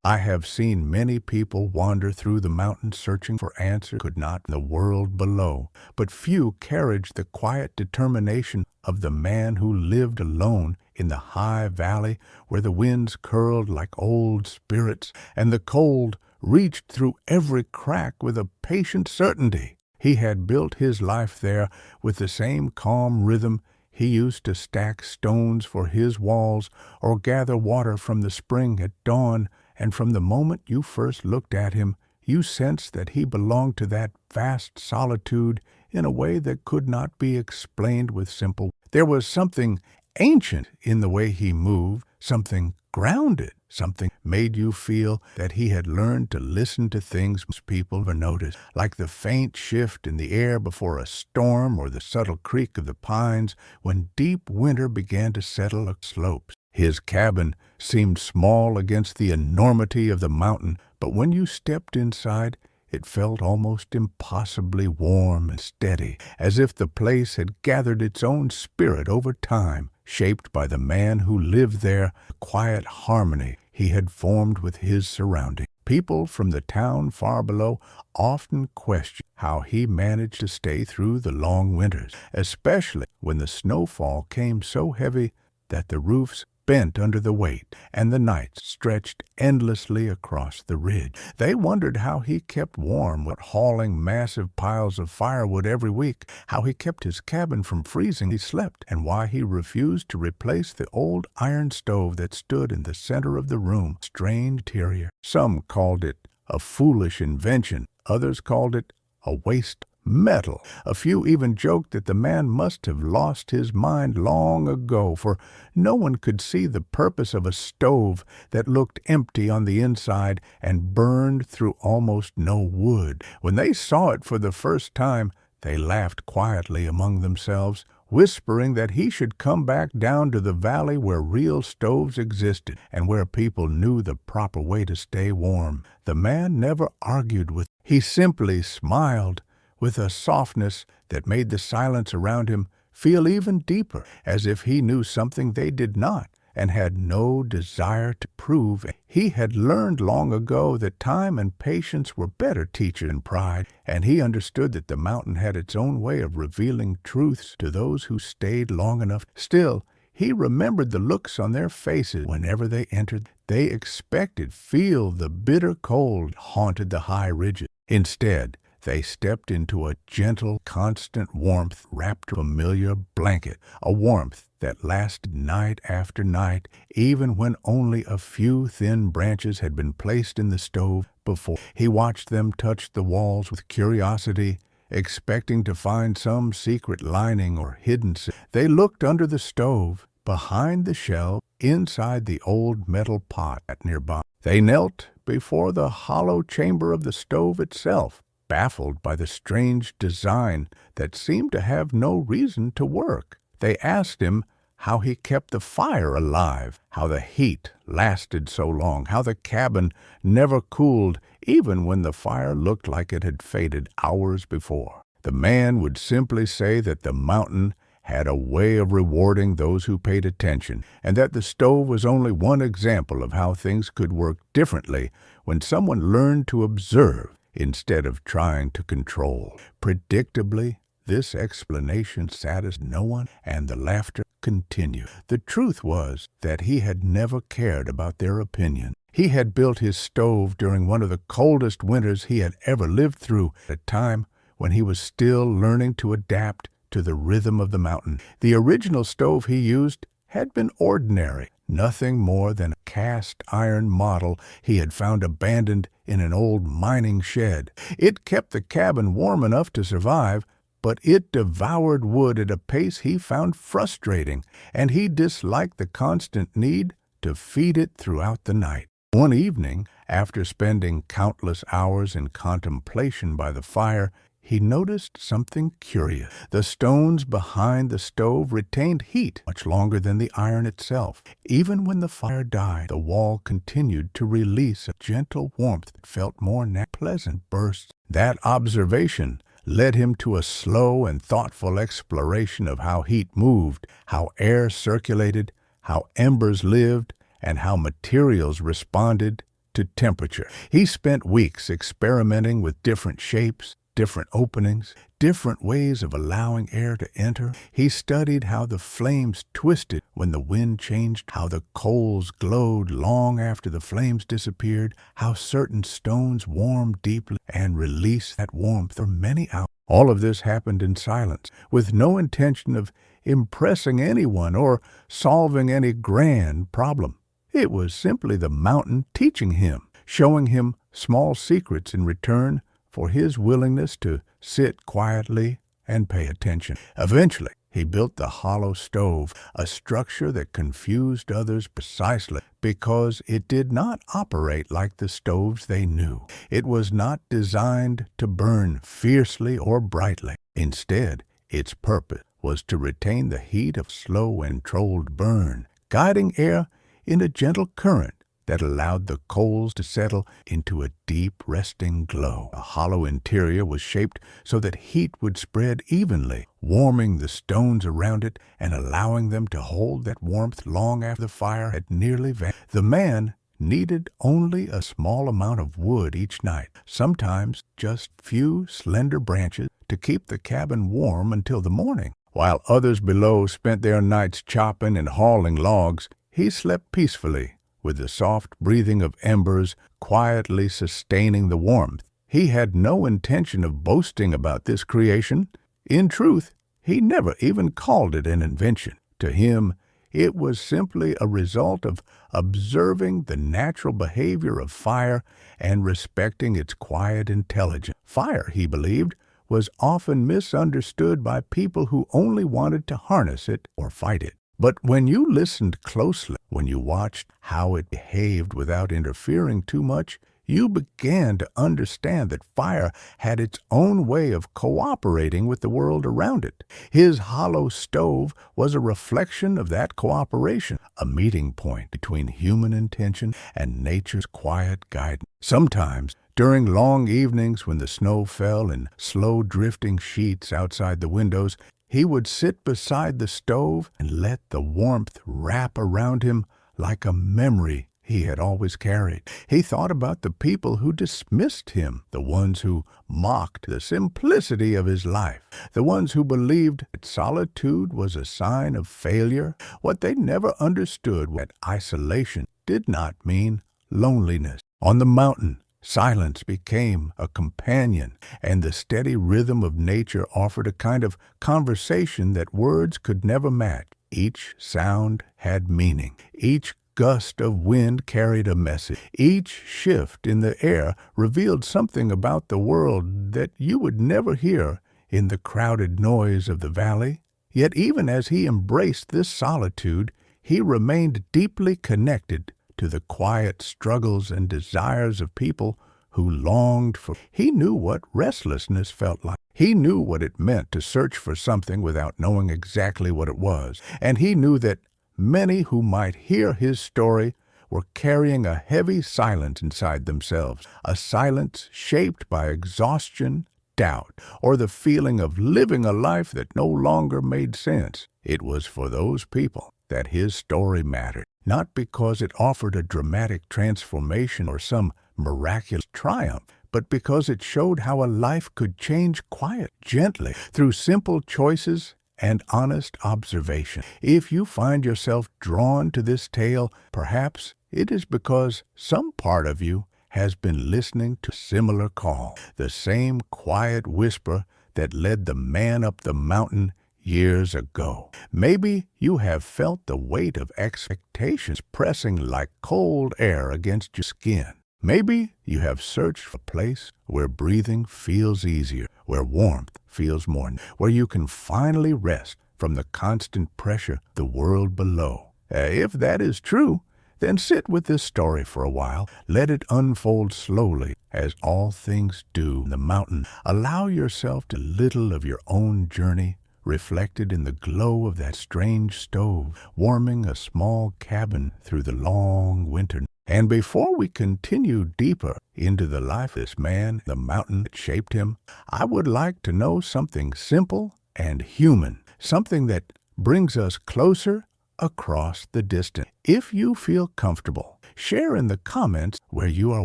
I have seen many people wander through the mountains searching for answers could not in the world below, but few carried the quiet determination of the man who lived alone in the high valley where the winds curled like old spirits and the cold reached through every crack with a patient certainty. He had built his life there with the same calm rhythm he used to stack stones for his walls or gather water from the spring at dawn, and from the moment you first looked at him, you sensed that he belonged to that vast solitude in a way that could not be explained with simple. There was something ancient in the way he moved, something grounded, something made you feel that he had learned to listen to things most people never noticed, like the faint shift in the air before a storm or the subtle creak of the pines when deep winter began to settle the slopes. His cabin seemed small against the enormity of the mountain, but when you stepped inside, it felt almost impossibly warm and steady, as if the place had gathered its own spirit over time, shaped by the man who lived there, the quiet harmony he had formed with his surroundings. People from the town far below often questioned how he managed to stay through the long winters, especially when the snowfall came so heavy that the roofs bent under the weight, and the nights stretched endlessly across the ridge. They wondered how he kept warm with hauling massive piles of firewood every week, how he kept his cabin from freezing he slept, and why he refused to replace the old iron stove that stood in the center of the room. Strange interior. Some called it a foolish invention, others called it a waste metal. A few even joked that the man must have lost his mind long ago, for no one could see the purpose of a stove that looked empty on the inside and burned through almost no wood. When they saw it for the first time, they laughed quietly among themselves, whispering that he should come back down to the valley where real stoves existed and where people knew the proper way to stay warm. The man never argued with. He simply smiled with a softness that made the silence around him feel even deeper, as if he knew something they did not and had no desire to prove. He had learned long ago that time and patience were better teachers than pride, and he understood that the mountain had its own way of revealing truths to those who stayed long enough. Still, he remembered the looks on their faces whenever they entered. They expected feel the bitter cold haunted the high ridges. Instead, they stepped into a gentle, constant warmth wrapped in a familiar blanket, a warmth that lasted night after night, even when only a few thin branches had been placed in the stove before. He watched them touch the walls with curiosity, expecting to find some secret lining or hidden. They looked under the stove, behind the shelf, inside the old metal pot nearby. They knelt before the hollow chamber of the stove itself, baffled by the strange design that seemed to have no reason to work. They asked him how he kept the fire alive, how the heat lasted so long, how the cabin never cooled even when the fire looked like it had faded hours before. The man would simply say that the mountain had a way of rewarding those who paid attention, and that the stove was only one example of how things could work differently when someone learned to observe instead of trying to control. Predictably, this explanation satisfied no one, and the laughter continued. The truth was that he had never cared about their opinion. He had built his stove during one of the coldest winters he had ever lived through, at a time when he was still learning to adapt to the rhythm of the mountain. The original stove he used had been ordinary, nothing more than a cast iron model he had found abandoned in an old mining shed. It kept the cabin warm enough to survive, but it devoured wood at a pace he found frustrating, and he disliked the constant need to feed it throughout the night. One evening, after spending countless hours in contemplation by the fire, he noticed something curious. The stones behind the stove retained heat much longer than the iron itself. Even when the fire died, the wall continued to release a gentle warmth that felt more pleasant bursts. That observation led him to a slow and thoughtful exploration of how heat moved, how air circulated, how embers lived, and how materials responded to temperature. He spent weeks experimenting with different shapes, different openings, different ways of allowing air to enter. He studied how the flames twisted when the wind changed, how the coals glowed long after the flames disappeared, how certain stones warmed deeply and released that warmth for many hours. All of this happened in silence, with no intention of impressing anyone or solving any grand problem. It was simply the mountain teaching him, showing him small secrets in return for his willingness to sit quietly and pay attention. Eventually, he built the hollow stove, a structure that confused others precisely because it did not operate like the stoves they knew. It was not designed to burn fiercely or brightly. Instead, its purpose was to retain the heat of slow and controlled burn, guiding air in a gentle current that allowed the coals to settle into a deep, resting glow. The hollow interior was shaped so that heat would spread evenly, warming the stones around it and allowing them to hold that warmth long after the fire had nearly vanished. The man needed only a small amount of wood each night, sometimes just few slender branches, to keep the cabin warm until the morning. While others below spent their nights chopping and hauling logs, he slept peacefully, with the soft breathing of embers quietly sustaining the warmth. He had no intention of boasting about this creation. In truth, he never even called it an invention. To him, it was simply a result of observing the natural behavior of fire and respecting its quiet intelligence. Fire, he believed, was often misunderstood by people who only wanted to harness it or fight it. But when you listened closely, when you watched how it behaved without interfering too much, you began to understand that fire had its own way of cooperating with the world around it. His hollow stove was a reflection of that cooperation, a meeting point between human intention and nature's quiet guidance. Sometimes, during long evenings when the snow fell in slow drifting sheets outside the windows, he would sit beside the stove and let the warmth wrap around him like a memory he had always carried. He thought about the people who dismissed him, the ones who mocked the simplicity of his life, the ones who believed that solitude was a sign of failure. What they never understood was that isolation did not mean loneliness. On the mountain, silence became a companion, and the steady rhythm of nature offered a kind of conversation that words could never match. Each sound had meaning. Each gust of wind carried a message. Each shift in the air revealed something about the world that you would never hear in the crowded noise of the valley. Yet even as he embraced this solitude, he remained deeply connected to the quiet struggles and desires of people who longed for. He knew what restlessness felt like. He knew what it meant to search for something without knowing exactly what it was. And he knew that many who might hear his story were carrying a heavy silence inside themselves, a silence shaped by exhaustion, doubt, or the feeling of living a life that no longer made sense. It was for those people that his story mattered, not because it offered a dramatic transformation or some miraculous triumph, but because it showed how a life could change quietly, gently, through simple choices and honest observation. If you find yourself drawn to this tale, perhaps it is because some part of you has been listening to a similar call, the same quiet whisper that led the man up the mountain years ago. Maybe you have felt the weight of expectations pressing like cold air against your skin. Maybe you have searched for a place where breathing feels easier, where warmth feels more, where you can finally rest from the constant pressure of the world below. If that is true, then sit with this story for a while. Let it unfold slowly, as all things do in the mountain. Allow yourself to little of your own journey reflected in the glow of that strange stove, warming a small cabin through the long winter. And before we continue deeper into the life of this man, the mountain that shaped him, I would like to know something simple and human, something that brings us closer across the distance. If you feel comfortable, Share in the comments where you are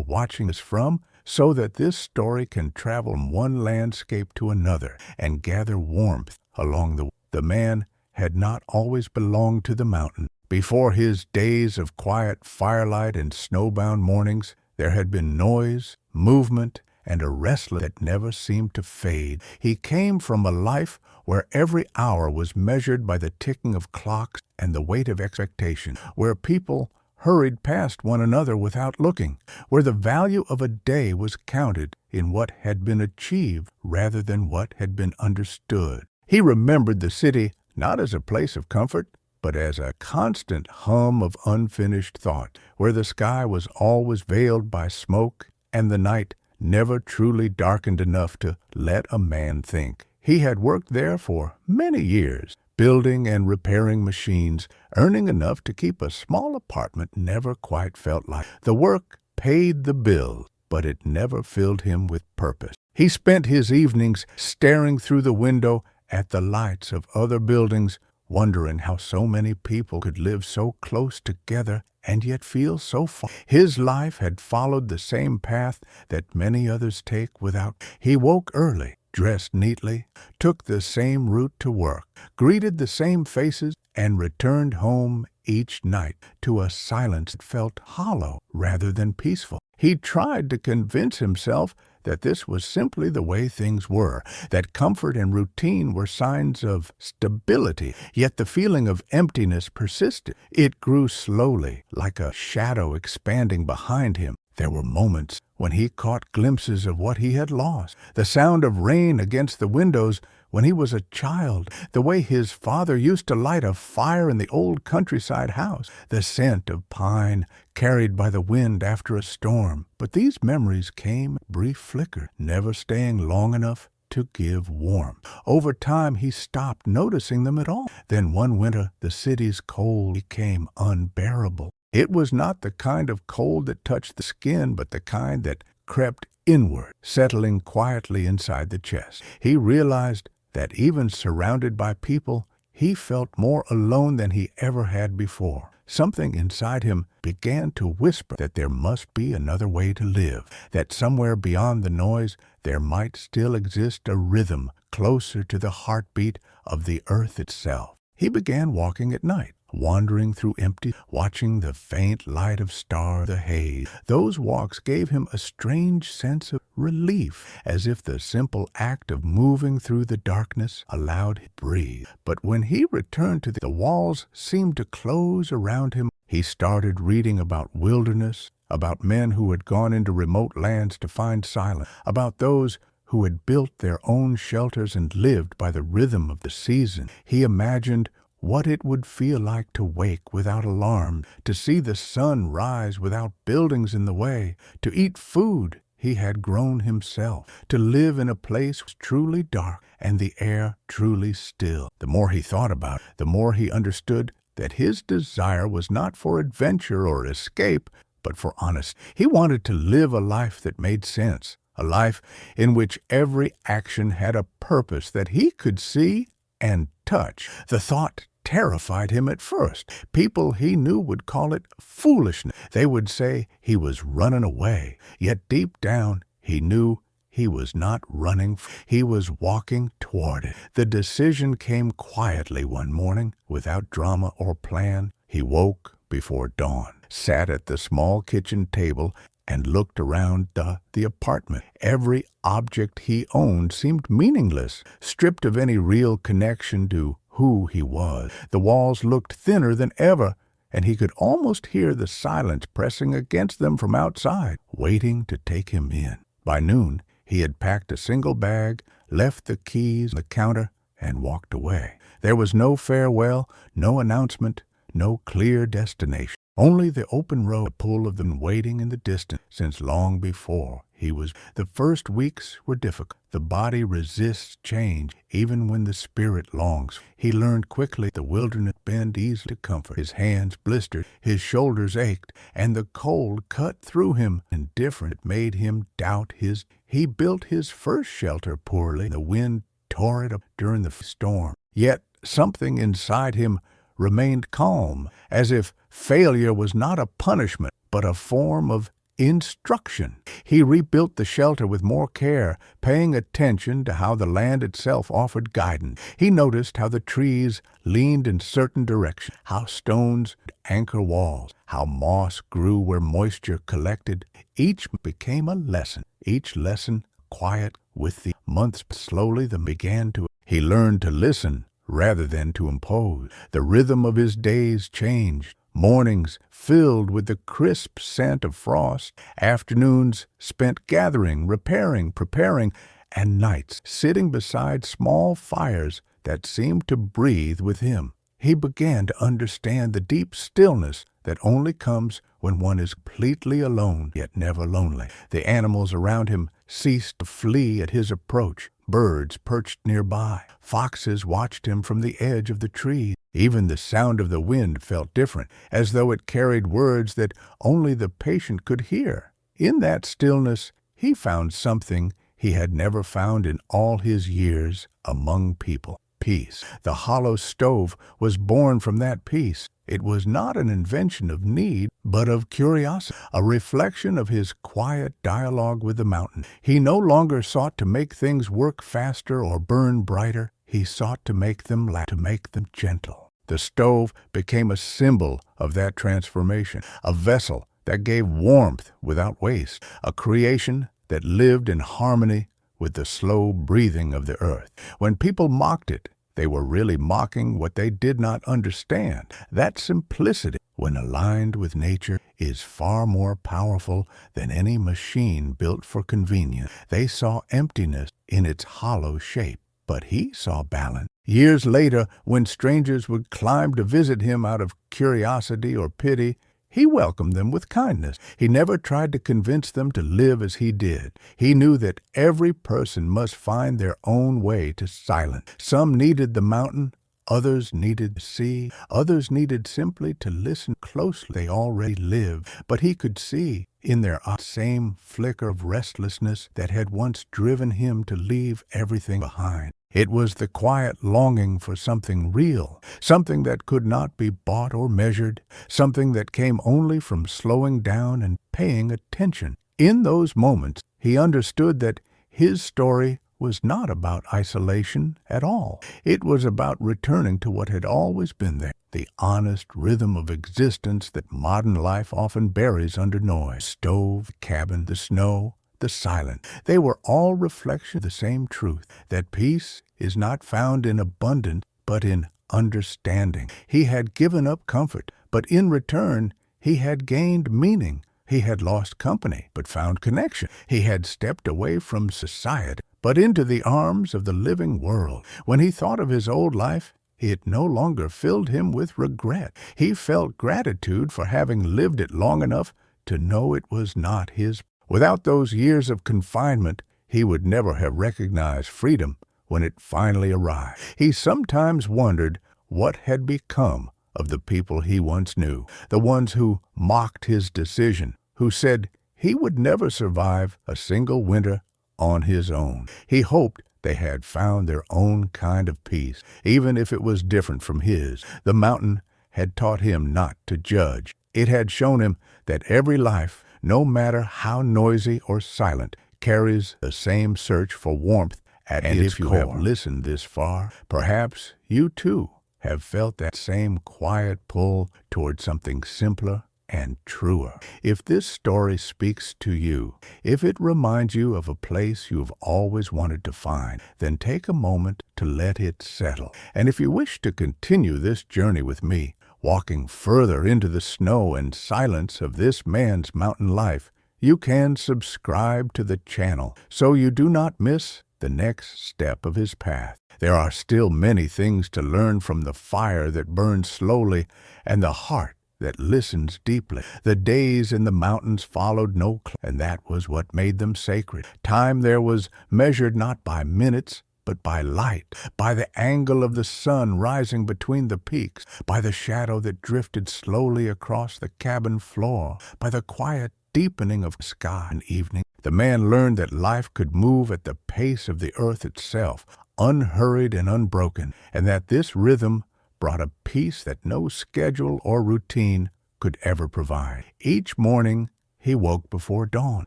watching us from so that this story can travel from one landscape to another and gather warmth along the way. The man had not always belonged to the mountain. Before his days of quiet firelight and snowbound mornings, there had been noise, movement, and a restlessness that never seemed to fade. He came from a life where every hour was measured by the ticking of clocks and the weight of expectation, where people hurried past one another without looking, where the value of a day was counted in what had been achieved rather than what had been understood. He remembered the city not as a place of comfort, but as a constant hum of unfinished thought, where the sky was always veiled by smoke and the night never truly darkened enough to let a man think. He had worked there for many years, building and repairing machines, earning enough to keep a small apartment never quite felt like. The work paid the bills, but it never filled him with purpose. He spent his evenings staring through the window at the lights of other buildings, wondering how so many people could live so close together and yet feel so far. His life had followed the same path that many others take without. He woke early, dressed neatly, took the same route to work, greeted the same faces, and returned home each night to a silence that felt hollow rather than peaceful. He tried to convince himself that this was simply the way things were, that comfort and routine were signs of stability, yet the feeling of emptiness persisted. It grew slowly, like a shadow expanding behind him. There were moments when he caught glimpses of what he had lost, the sound of rain against the windows when he was a child, the way his father used to light a fire in the old countryside house, the scent of pine carried by the wind after a storm. But these memories came brief flickers, never staying long enough to give warmth. Over time, he stopped noticing them at all. Then one winter, the city's cold became unbearable. It was not the kind of cold that touched the skin, but the kind that crept inward, settling quietly inside the chest. He realized that even surrounded by people, he felt more alone than he ever had before. Something inside him began to whisper that there must be another way to live, that somewhere beyond the noise there might still exist a rhythm closer to the heartbeat of the earth itself. He began walking at night, wandering through empty, watching the faint light of stars, the haze. Those walks gave him a strange sense of relief, as if the simple act of moving through the darkness allowed him to breathe. But when he returned to the walls seemed to close around him. He started reading about wilderness, about men who had gone into remote lands to find silence, about those who had built their own shelters and lived by the rhythm of the season. He imagined what it would feel like to wake without alarm, to see the sun rise without buildings in the way, to eat food he had grown himself, to live in a place truly dark and the air truly still. The more he thought about it, the more he understood that his desire was not for adventure or escape, but for honesty. He wanted to live a life that made sense, a life in which every action had a purpose that he could see and touch. The thought terrified him at first. People he knew would call it foolishness. They would say he was running away. Yet deep down, he knew he was not running. He was walking toward it. The decision came quietly one morning, without drama or plan. He woke before dawn, sat at the small kitchen table, and looked around the apartment. Every object he owned seemed meaningless, stripped of any real connection to who he was. The walls looked thinner than ever, and he could almost hear the silence pressing against them from outside, waiting to take him in. By noon, he had packed a single bag, left the keys on the counter, and walked away. There was no farewell, no announcement, no clear destination. Only the open road, a pool of them waiting in the distance since long before he was. The first weeks were difficult. The body resists change even when the spirit longs. He learned quickly the wilderness bend easily to comfort. His hands blistered, his shoulders ached, and the cold cut through him. Indifferent made him doubt his. He built his first shelter poorly. The wind tore it up during the storm. Yet something inside him remained calm, as if failure was not a punishment, but a form of instruction. He rebuilt the shelter with more care, paying attention to how the land itself offered guidance. He noticed how the trees leaned in certain directions, how stones anchor walls, how moss grew where moisture collected. Each became a lesson, each lesson quiet. With the months slowly the began to. He learned to listen rather than to impose. The rhythm of his days changed. Mornings filled with the crisp scent of frost, afternoons spent gathering, repairing, preparing, and nights sitting beside small fires that seemed to breathe with him. He began to understand the deep stillness that only comes when one is completely alone, yet never lonely. The animals around him ceased to flee at his approach. Birds perched nearby. Foxes watched him from the edge of the trees. Even the sound of the wind felt different, as though it carried words that only the patient could hear. In that stillness, he found something he had never found in all his years among people. Peace. The hollow stove was born from that peace. It was not an invention of need, but of curiosity, a reflection of his quiet dialogue with the mountain. He no longer sought to make things work faster or burn brighter. He sought to make them laugh, to make them gentle. The stove became a symbol of that transformation, a vessel that gave warmth without waste, a creation that lived in harmony with the slow breathing of the earth. When people mocked it, they were really mocking what they did not understand. That simplicity, when aligned with nature, is far more powerful than any machine built for convenience. They saw emptiness in its hollow shape, but he saw balance. Years later, when strangers would climb to visit him out of curiosity or pity, he welcomed them with kindness. He never tried to convince them to live as he did. He knew that every person must find their own way to silence. Some needed the mountain, others needed the sea, others needed simply to listen closely. They already lived, but he could see in their eyes the same flicker of restlessness that had once driven him to leave everything behind. It was the quiet longing for something real, something that could not be bought or measured, something that came only from slowing down and paying attention. In those moments, he understood that his story was not about isolation at all. It was about returning to what had always been there, the honest rhythm of existence that modern life often buries under noise. Stove, cabin, the snow, the silence. They were all reflections of the same truth, that peace is not found in abundance, but in understanding. He had given up comfort, but in return, he had gained meaning. He had lost company, but found connection. He had stepped away from society, but into the arms of the living world. When he thought of his old life, it no longer filled him with regret. He felt gratitude for having lived it long enough to know it was not his. Without those years of confinement, he would never have recognized freedom when it finally arrived. He sometimes wondered what had become of the people he once knew, the ones who mocked his decision, who said he would never survive a single winter on his own. He hoped they had found their own kind of peace, even if it was different from his. The mountain had taught him not to judge. It had shown him that every life, no matter how noisy or silent, carries the same search for warmth at its core. And if you have listened this far, perhaps you too have felt that same quiet pull toward something simpler and truer. If this story speaks to you, if it reminds you of a place you've always wanted to find, then take a moment to let it settle. And if you wish to continue this journey with me, walking further into the snow and silence of this man's mountain life, you can subscribe to the channel so you do not miss the next step of his path. There are still many things to learn from the fire that burns slowly and the heart that listens deeply. The days in the mountains followed no clock, and that was what made them sacred. Time there was measured not by minutes, but by light, by the angle of the sun rising between the peaks, by the shadow that drifted slowly across the cabin floor, by the quiet deepening of sky and evening. The man learned that life could move at the pace of the earth itself, unhurried and unbroken, and that this rhythm brought a peace that no schedule or routine could ever provide. Each morning he woke before dawn,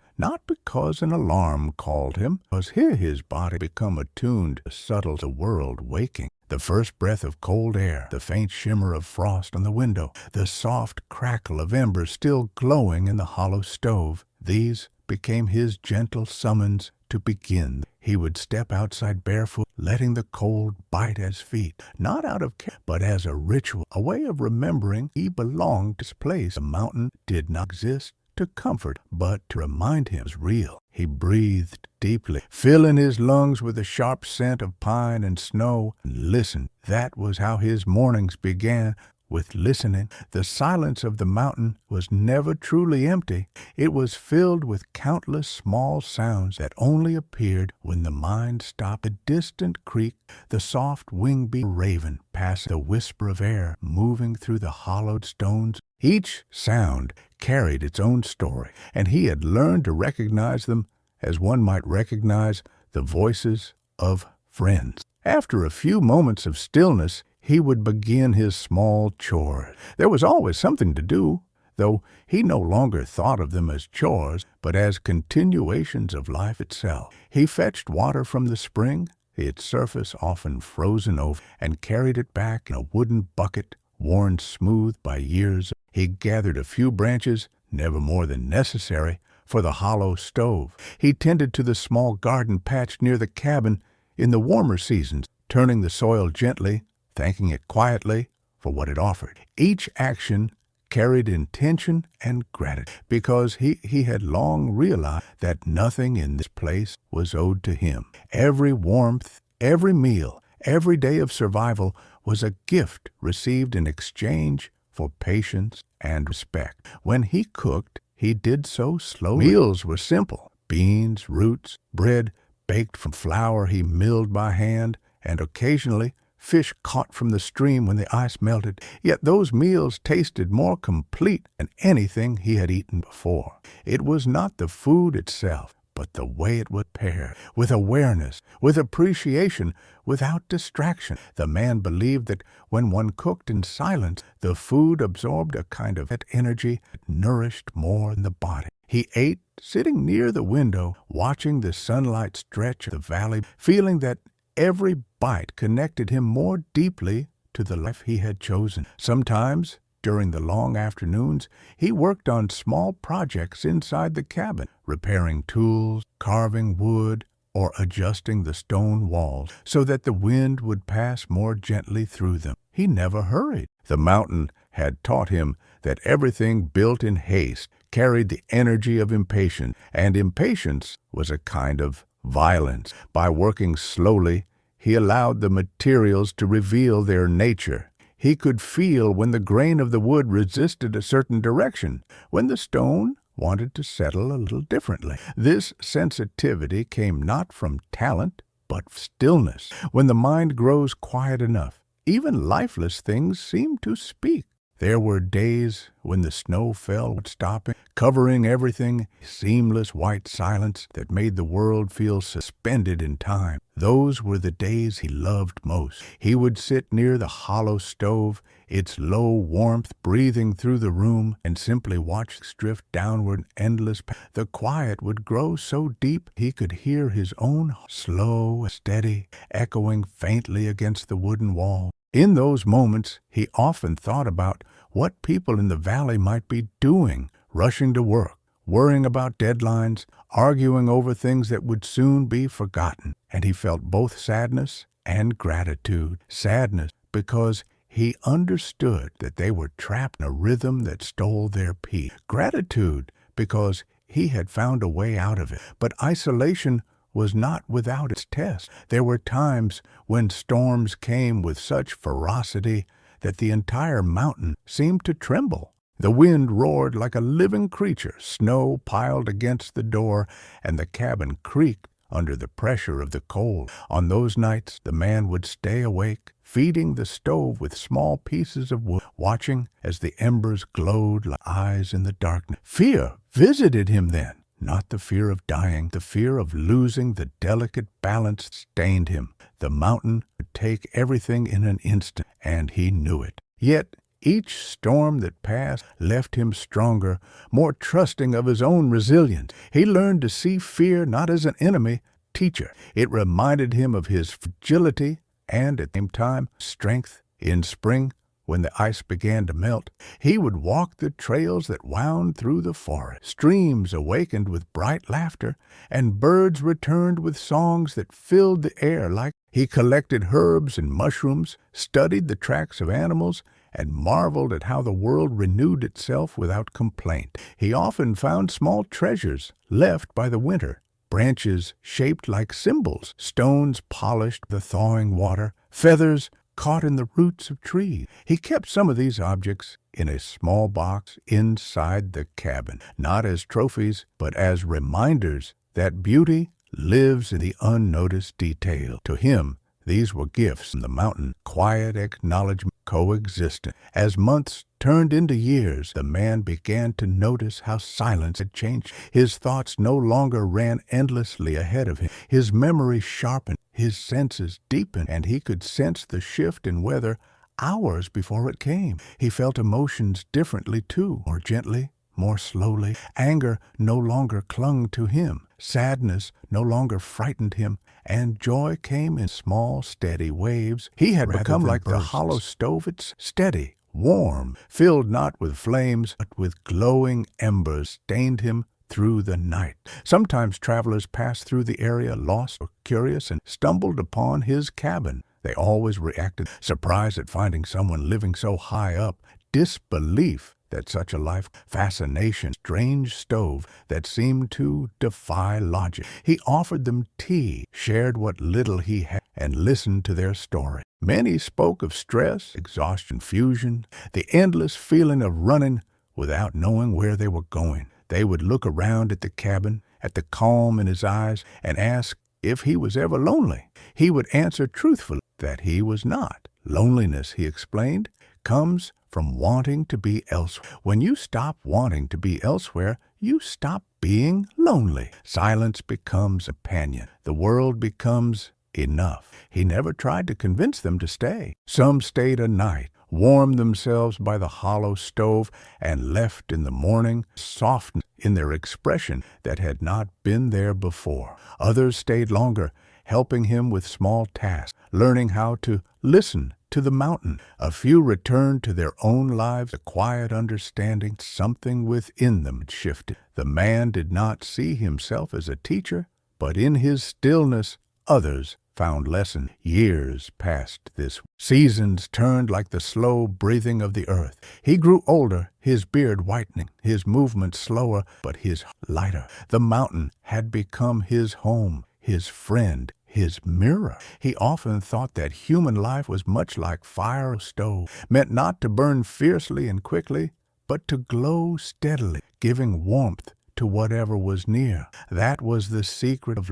not because an alarm called him, but his body become attuned to subtle the world waking. The first breath of cold air, the faint shimmer of frost on the window, the soft crackle of embers still glowing in the hollow stove, these became his gentle summons to begin. He would step outside barefoot, letting the cold bite at his feet, not out of care, but as a ritual, a way of remembering he belonged to this place. The mountain did not exist to comfort, but to remind him it was real. He breathed deeply, filling his lungs with the sharp scent of pine and snow, and listened. That was how his mornings began, with listening. The silence of the mountain was never truly empty. It was filled with countless small sounds that only appeared when the mind stopped. A distant creek, the soft wing-beat raven passing, the whisper of air moving through the hollowed stones. Each sound carried its own story, and he had learned to recognize them as one might recognize the voices of friends. After a few moments of stillness, he would begin his small chores. There was always something to do, though he no longer thought of them as chores, but as continuations of life itself. He fetched water from the spring, its surface often frozen over, and carried it back in a wooden bucket worn smooth by years. He gathered a few branches, never more than necessary, for the hollow stove. He tended to the small garden patch near the cabin in the warmer seasons, turning the soil gently, thanking it quietly for what it offered. Each action carried intention and gratitude, because he had long realized that nothing in this place was owed to him. Every warmth, every meal, every day of survival was a gift received in exchange for patience and respect. When he cooked, he did so slowly. Meals were simple: beans, roots, bread baked from flour he milled by hand, and occasionally fish caught from the stream when the ice melted. Yet those meals tasted more complete than anything he had eaten before. It was not the food itself, but the way it was prepared, with awareness, with appreciation, without distraction. The man believed that when one cooked in silence, the food absorbed a kind of energy that nourished more than the body. He ate sitting near the window, watching the sunlight stretch the valley, feeling that every bite connected him more deeply to the life he had chosen. Sometimes, during the long afternoons, he worked on small projects inside the cabin, repairing tools, carving wood, or adjusting the stone walls so that the wind would pass more gently through them. He never hurried. The mountain had taught him that everything built in haste carried the energy of impatience, and impatience was a kind of violence. By working slowly, he allowed the materials to reveal their nature. He could feel when the grain of the wood resisted a certain direction, when the stone wanted to settle a little differently. This sensitivity came not from talent, but stillness. When the mind grows quiet enough, even lifeless things seem to speak. There were days when the snow fell without stopping, covering everything, seamless white silence that made the world feel suspended in time. Those were the days he loved most. He would sit near the hollow stove, its low warmth breathing through the room, and simply watch it drift downward endless. The quiet would grow so deep he could hear his own slow, steady, echoing faintly against the wooden wall. In those moments, he often thought about what people in the valley might be doing, rushing to work, worrying about deadlines, arguing over things that would soon be forgotten. And he felt both sadness and gratitude. Sadness because he understood that they were trapped in a rhythm that stole their peace. Gratitude because he had found a way out of it. But isolation was not without its tests. There were times when storms came with such ferocity that the entire mountain seemed to tremble. The wind roared like a living creature, snow piled against the door, and the cabin creaked under the pressure of the cold. On those nights, the man would stay awake, feeding the stove with small pieces of wood, watching as the embers glowed like eyes in the darkness. Fear visited him then. Not the fear of dying, the fear of losing the delicate balance stained him. The mountain would take everything in an instant, and he knew it. Yet Each storm that passed left him stronger, more trusting of his own resilience. He learned to see fear not as an enemy, teacher. It reminded him of his fragility and, at the same time, strength. In spring, when the ice began to melt, he would walk the trails that wound through the forest. Streams awakened with bright laughter, and birds returned with songs that filled the air like he collected herbs and mushrooms, studied the tracks of animals, and marveled at how the world renewed itself without complaint. He often found small treasures left by the winter, branches shaped like cymbals, stones polished with the thawing water, feathers caught in the roots of trees. He kept some of these objects in a small box inside the cabin, not as trophies, but as reminders that beauty lives in the unnoticed detail. To him, these were gifts from the mountain, quiet acknowledgement coexistent. As months turned into years, the man began to notice how silence had changed. His thoughts no longer ran endlessly ahead of him. His memory sharpened, his senses deepened, and he could sense the shift in weather hours before it came. He felt emotions differently too, more gently, more slowly. Anger no longer clung to him. Sadness no longer frightened him, and joy came in small, steady waves. He had become like the hollow stove. It's steady, warm, filled not with flames, but with glowing embers, stained him through the night. Sometimes travelers passed through the area, lost or curious, and stumbled upon his cabin. They always reacted, surprised at finding someone living so high up, disbelief that such a life, fascination, strange stove that seemed to defy logic. He offered them tea, shared what little he had, and listened to their story. Many spoke of stress, exhaustion, confusion, the endless feeling of running without knowing where they were going. They would look around at the cabin, at the calm in his eyes, and ask if he was ever lonely. He would answer truthfully that he was not. Loneliness, he explained, comes from wanting to be elsewhere. When you stop wanting to be elsewhere, you stop being lonely. Silence becomes a companion. The world becomes enough. He never tried to convince them to stay. Some stayed a night, warmed themselves by the hollow stove, and left in the morning, softened in their expression that had not been there before. Others stayed longer, helping him with small tasks, learning how to listen to the mountain. A few returned to their own lives, a quiet understanding. Something within them had shifted. The man did not see himself as a teacher, but in his stillness, others found lessons. Years passed this way. Seasons turned like the slow breathing of the earth. He grew older, his beard whitening, his movements slower, but his lighter. The mountain had become his home, his friend, his mirror. He often thought that human life was much like fire or stove, meant not to burn fiercely and quickly, but to glow steadily, giving warmth to whatever was near. That was the secret of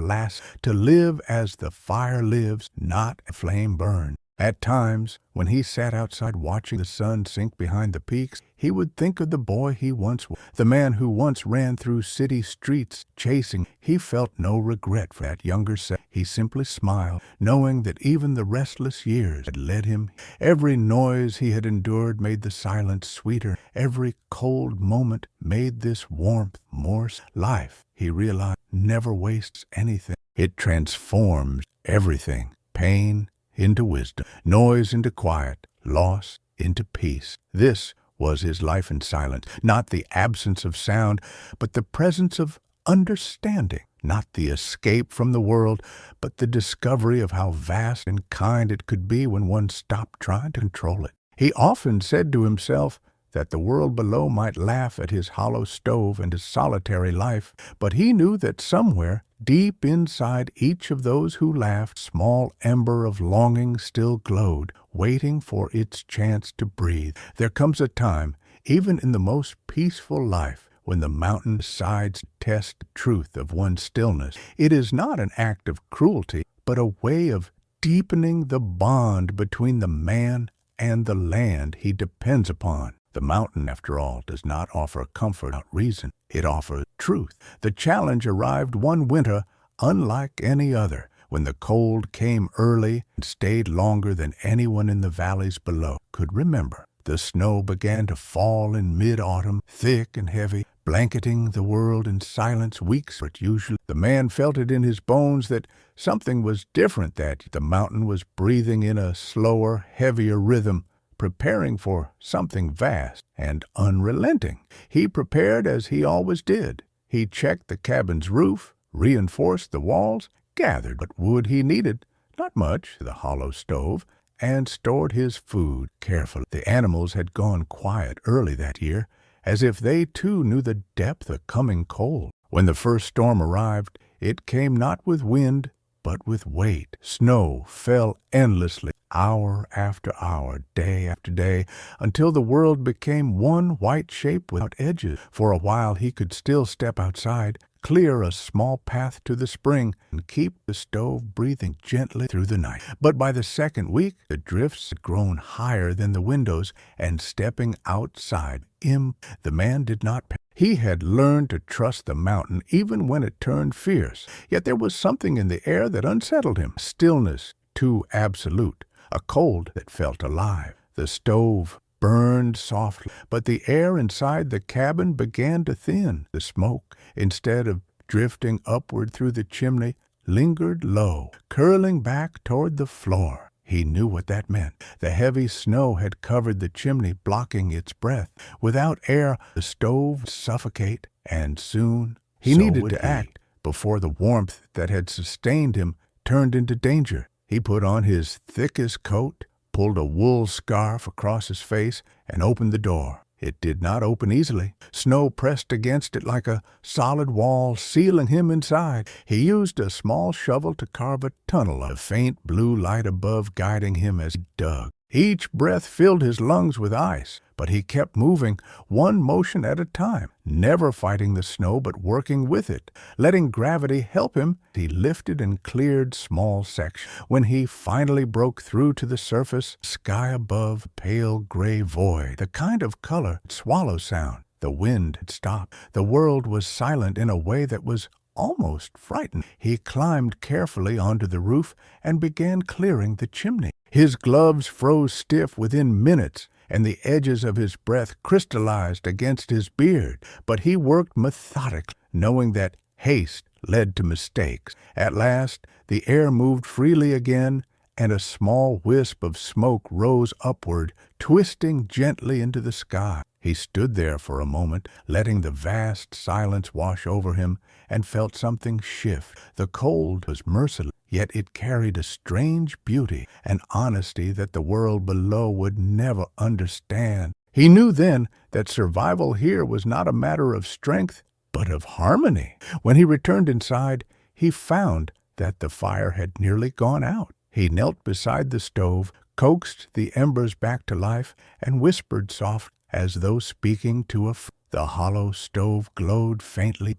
to live as the fire lives, not a flame burn. At times, when he sat outside watching the sun sink behind the peaks, he would think of the boy he once was, the man who once ran through city streets chasing. He felt no regret for that younger self. He simply smiled, knowing that even the restless years had led him. Every noise he had endured made the silence sweeter. Every cold moment made this warmth more. Life, he realized, never wastes anything. It transforms everything. Pain into wisdom, noise into quiet, loss into peace. This was his life in silence, not the absence of sound, but the presence of understanding, not the escape from the world, but the discovery of how vast and kind it could be when one stopped trying to control it. He often said to himself that the world below might laugh at his hollow stove and his solitary life, but he knew that somewhere, deep inside each of those who laughed, small ember of longing still glowed, waiting for its chance to breathe. There comes a time, even in the most peaceful life, when the mountain sides test the truth of one's stillness. It is not an act of cruelty, but a way of deepening the bond between the man and the land he depends upon. The mountain, after all, does not offer comfort without reason. It offers truth. The challenge arrived one winter unlike any other, when the cold came early and stayed longer than anyone in the valleys below could remember. The snow began to fall in mid-autumn, thick and heavy, blanketing the world in silence weeks but usually. The man felt it in his bones that something was different, that the mountain was breathing in a slower, heavier rhythm, preparing for something vast and unrelenting. He prepared as he always did. He checked the cabin's roof, reinforced the walls, gathered what wood he needed, not much, the hollow stove, and stored his food carefully. The animals had gone quiet early that year, as if they too knew the depth of coming cold. When the first storm arrived, it came not with wind, but with weight. Snow fell endlessly, hour after hour, day after day, until the world became one white shape without edges. For a while he could still step outside, clear a small path to the spring, and keep the stove breathing gently through the night. But by the second week, the drifts had grown higher than the windows, and stepping outside, the man did not. He had learned to trust the mountain even when it turned fierce. Yet there was something in the air that unsettled him. Stillness too absolute, a cold that felt alive. The stove burned softly, but the air inside the cabin began to thin. The smoke, instead of drifting upward through the chimney, lingered low, curling back toward the floor. He knew what that meant. The heavy snow had covered the chimney, blocking its breath. Without air, the stove would suffocate, and soon he needed to act before the warmth that had sustained him turned into danger. He put on his thickest coat, pulled a wool scarf across his face, and opened the door. It did not open easily. Snow pressed against it like a solid wall, sealing him inside. He used a small shovel to carve a tunnel, a faint blue light above guiding him as he dug. Each breath filled his lungs with ice, but he kept moving, one motion at a time, never fighting the snow but working with it. Letting gravity help him, he lifted and cleared small sections. When he finally broke through to the surface, sky above, pale gray void, the kind of color swallow sound. The wind had stopped. The world was silent in a way that was almost frightened. He climbed carefully onto the roof and began clearing the chimney. His gloves froze stiff within minutes, and the edges of his breath crystallized against his beard. But he worked methodically, knowing that haste led to mistakes. At last, the air moved freely again, and a small wisp of smoke rose upward, twisting gently into the sky. He stood there for a moment, letting the vast silence wash over him, and felt something shift. The cold was merciless, yet it carried a strange beauty, an honesty that the world below would never understand. He knew then that survival here was not a matter of strength, but of harmony. When he returned inside, he found that the fire had nearly gone out. He knelt beside the stove, coaxed the embers back to life, and whispered softly, as though speaking to a friend. The hollow stove glowed faintly,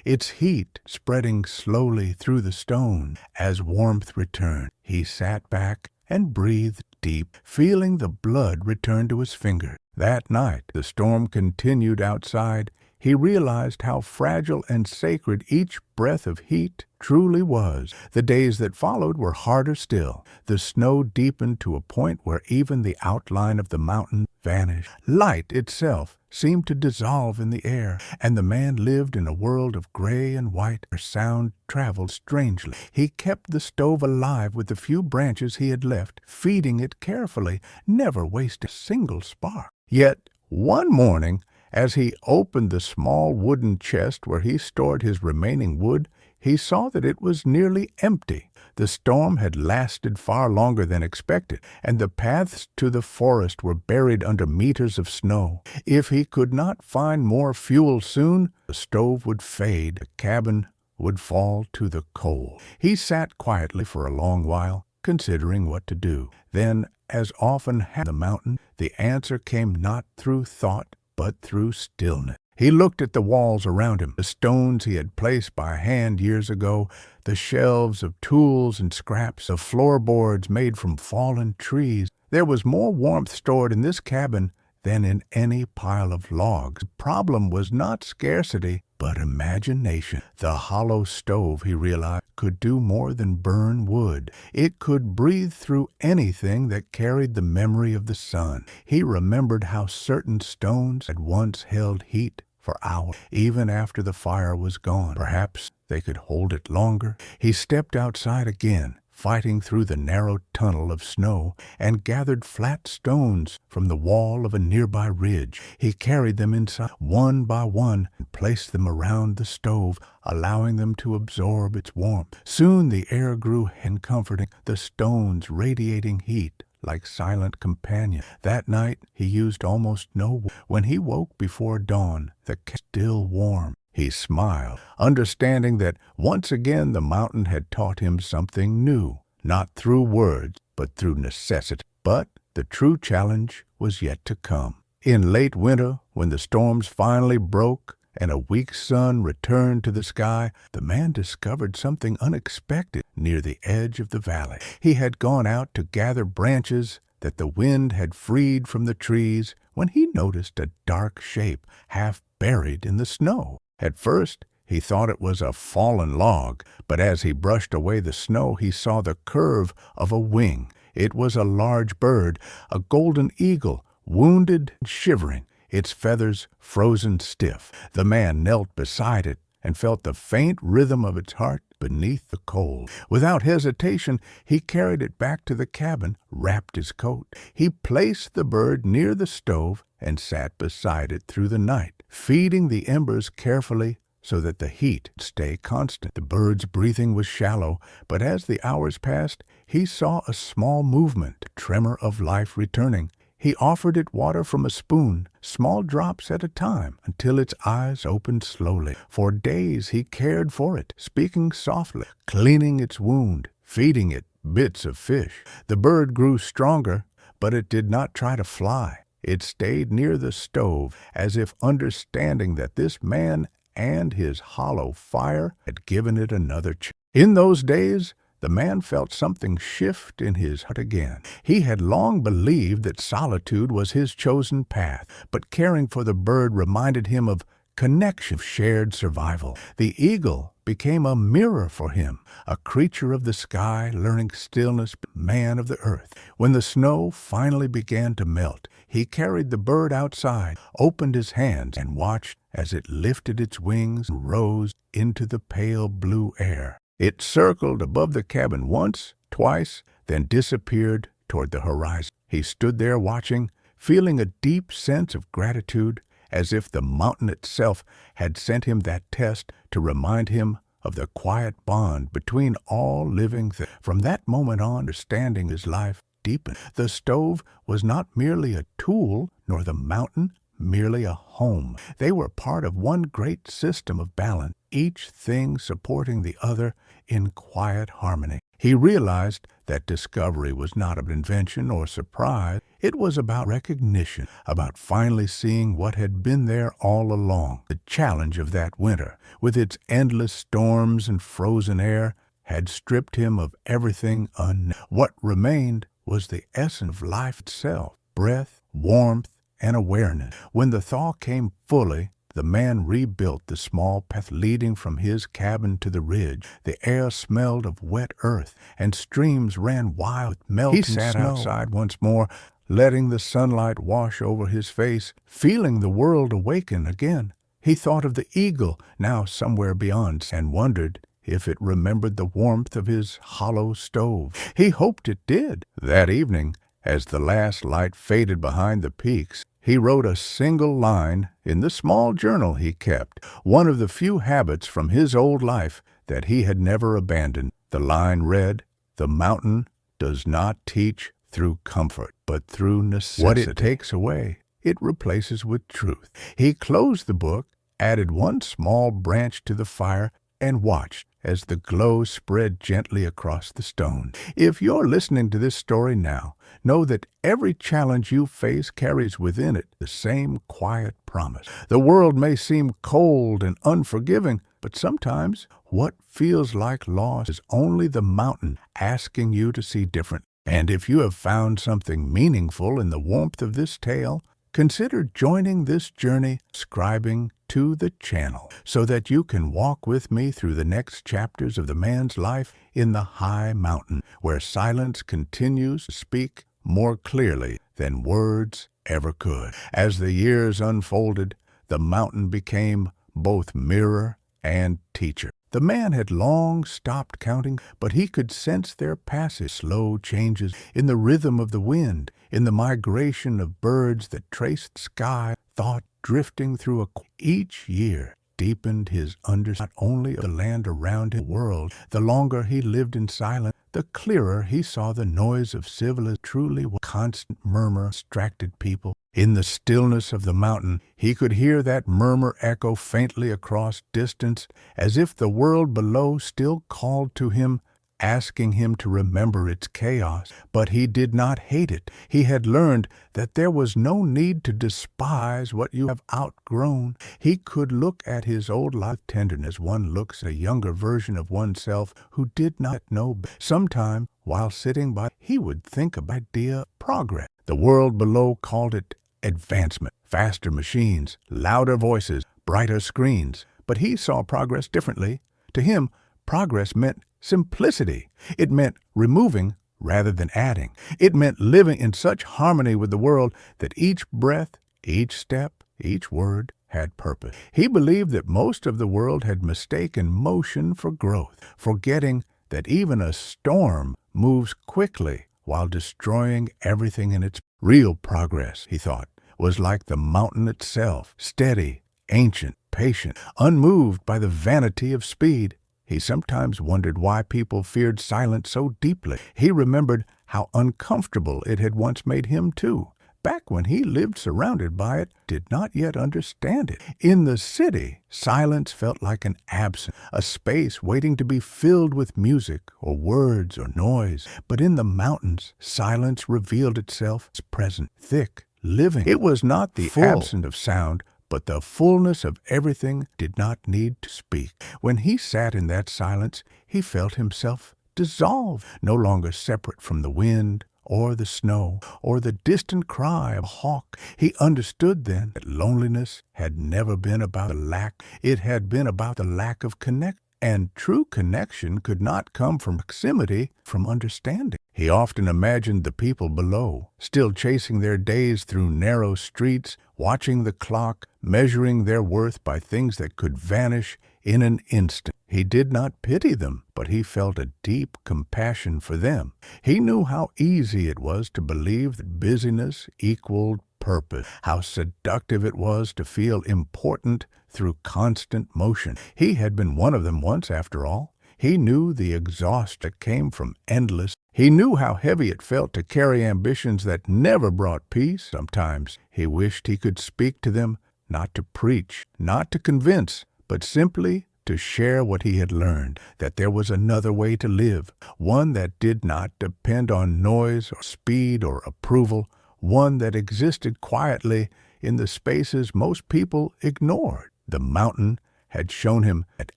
its heat spreading slowly through the stone. As warmth returned, he sat back and breathed deep, feeling the blood return to his fingers. That night, the storm continued outside. He realized how fragile and sacred each breath of heat truly was. The days that followed were harder still. The snow deepened to a point where even the outline of the mountain vanished. Light itself seemed to dissolve in the air, and the man lived in a world of gray and white where sound traveled strangely. He kept the stove alive with the few branches he had left, feeding it carefully, never wasting a single spark. Yet, one morning, as he opened the small wooden chest where he stored his remaining wood, he saw that it was nearly empty. The storm had lasted far longer than expected, and the paths to the forest were buried under meters of snow. If he could not find more fuel soon, the stove would fade, the cabin would fall to the cold. He sat quietly for a long while, considering what to do. Then, as often happened on the mountain, the answer came not through thought, but through stillness. He looked at the walls around him, the stones he had placed by hand years ago, the shelves of tools and scraps, of floorboards made from fallen trees. There was more warmth stored in this cabin than in any pile of logs. The problem was not scarcity, but imagination. The hollow stove, he realized, could do more than burn wood. It could breathe through anything that carried the memory of the sun. He remembered how certain stones had once held heat for hours, even after the fire was gone. Perhaps they could hold it longer. He stepped outside again, fighting through the narrow tunnel of snow, and gathered flat stones from the wall of a nearby ridge. He carried them inside one by one and placed them around the stove, allowing them to absorb its warmth. Soon the air grew comforting, the stones radiating heat like silent companions. That night he used almost no water. When he woke before dawn, the cabin was still warm. He smiled, understanding that once again the mountain had taught him something new, not through words, but through necessity. But the true challenge was yet to come. In late winter, when the storms finally broke and a weak sun returned to the sky, the man discovered something unexpected near the edge of the valley. He had gone out to gather branches that the wind had freed from the trees when he noticed a dark shape half buried in the snow. At first, he thought it was a fallen log, but as he brushed away the snow, he saw the curve of a wing. It was a large bird, a golden eagle, wounded and shivering, its feathers frozen stiff. The man knelt beside it and felt the faint rhythm of its heart beneath the cold. Without hesitation, he carried it back to the cabin, wrapped his coat. He placed the bird near the stove and sat beside it through the night, feeding the embers carefully so that the heat would stay constant. The bird's breathing was shallow, but as the hours passed, he saw a small movement, a tremor of life returning. He offered it water from a spoon, small drops at a time, until its eyes opened slowly. For days he cared for it, speaking softly, cleaning its wound, feeding it bits of fish. The bird grew stronger, but it did not try to fly. It stayed near the stove, as if understanding that this man and his hollow fire had given it another chance. In those days, the man felt something shift in his heart again. He had long believed that solitude was his chosen path, but caring for the bird reminded him of connection, of shared survival. The eagle became a mirror for him, a creature of the sky, learning stillness, man of the earth. When the snow finally began to melt, he carried the bird outside, opened his hands, and watched as it lifted its wings and rose into the pale blue air. It circled above the cabin once, twice, then disappeared toward the horizon. He stood there watching, feeling a deep sense of gratitude, as if the mountain itself had sent him that test to remind him of the quiet bond between all living things. From that moment on, understanding his life deepened. The stove was not merely a tool, nor the mountain merely a home. They were part of one great system of balance, each thing supporting the other in quiet harmony. He realized that discovery was not an invention or surprise. It was about recognition, about finally seeing what had been there all along. The challenge of that winter, with its endless storms and frozen air, had stripped him of everything unknown. What remained was the essence of life itself, breath, warmth, and awareness. When the thaw came fully, the man rebuilt the small path leading from his cabin to the ridge. The air smelled of wet earth, and streams ran wild with melting snow. He sat outside once more, letting the sunlight wash over his face, feeling the world awaken again. He thought of the eagle, now somewhere beyond, and wondered if it remembered the warmth of his hollow stove. He hoped it did. That evening, as the last light faded behind the peaks, he wrote a single line in the small journal he kept, one of the few habits from his old life that he had never abandoned. The line read, "The mountain does not teach through comfort, but through necessity. What it takes away, it replaces with truth." He closed the book, added one small branch to the fire, and watched as the glow spread gently across the stone. If you're listening to this story now, know that every challenge you face carries within it the same quiet promise. The world may seem cold and unforgiving, but sometimes what feels like loss is only the mountain asking you to see different. And if you have found something meaningful in the warmth of this tale, Consider joining this journey, subscribing to the channel, so that you can walk with me through the next chapters of the man's life in the high mountain, where silence continues to speak more clearly than words ever could. As the years unfolded, the mountain became both mirror and teacher. The man had long stopped counting, but he could sense their passage, slow changes in the rhythm of the wind, in the migration of birds that traced the sky, thought drifting through each year deepened his understanding not only of the land around his world. The longer he lived in silence, the clearer he saw the noise of civilization truly was. Constant murmur distracted people. In the stillness of the mountain, he could hear that murmur echo faintly across distance, as if the world below still called to him, asking him to remember its chaos. But he did not hate it. He had learned that there was no need to despise what you have outgrown. He could look at his old life with tenderness. One looks at a younger version of oneself who did not know. Sometime, while sitting by, he would think of the idea of progress. The world below called it advancement, faster machines, louder voices, brighter screens. But he saw progress differently. To him, progress meant simplicity. It meant removing rather than adding. It meant living in such harmony with the world that each breath, each step, each word had purpose. He believed that most of the world had mistaken motion for growth, forgetting that even a storm moves quickly while destroying everything in its real progress, he thought, was like the mountain itself, steady, ancient, patient, unmoved by the vanity of speed. He sometimes wondered why people feared silence so deeply. He remembered how uncomfortable it had once made him too. Back when he lived surrounded by it, did not yet understand it. In the city, silence felt like an absence, a space waiting to be filled with music or words or noise. But in the mountains, silence revealed itself as present, thick, living. It was not the absence of sound, but the fullness of everything did not need to speak. When he sat in that silence, he felt himself dissolve, no longer separate from the wind or the snow or the distant cry of a hawk. He understood then that loneliness had never been about a lack. It had been about the lack of connection. And true connection could not come from proximity, from understanding. He often imagined the people below, still chasing their days through narrow streets, watching the clock, measuring their worth by things that could vanish in an instant. He did not pity them, but he felt a deep compassion for them. He knew how easy it was to believe that busyness equaled purpose, how seductive it was to feel important through constant motion. He had been one of them once, after all. He knew the exhaust that came from endless. He knew how heavy it felt to carry ambitions that never brought peace. Sometimes he wished he could speak to them, not to preach, not to convince, but simply to share what he had learned, that there was another way to live, one that did not depend on noise or speed or approval, one that existed quietly in the spaces most people ignored. The mountain had shown him that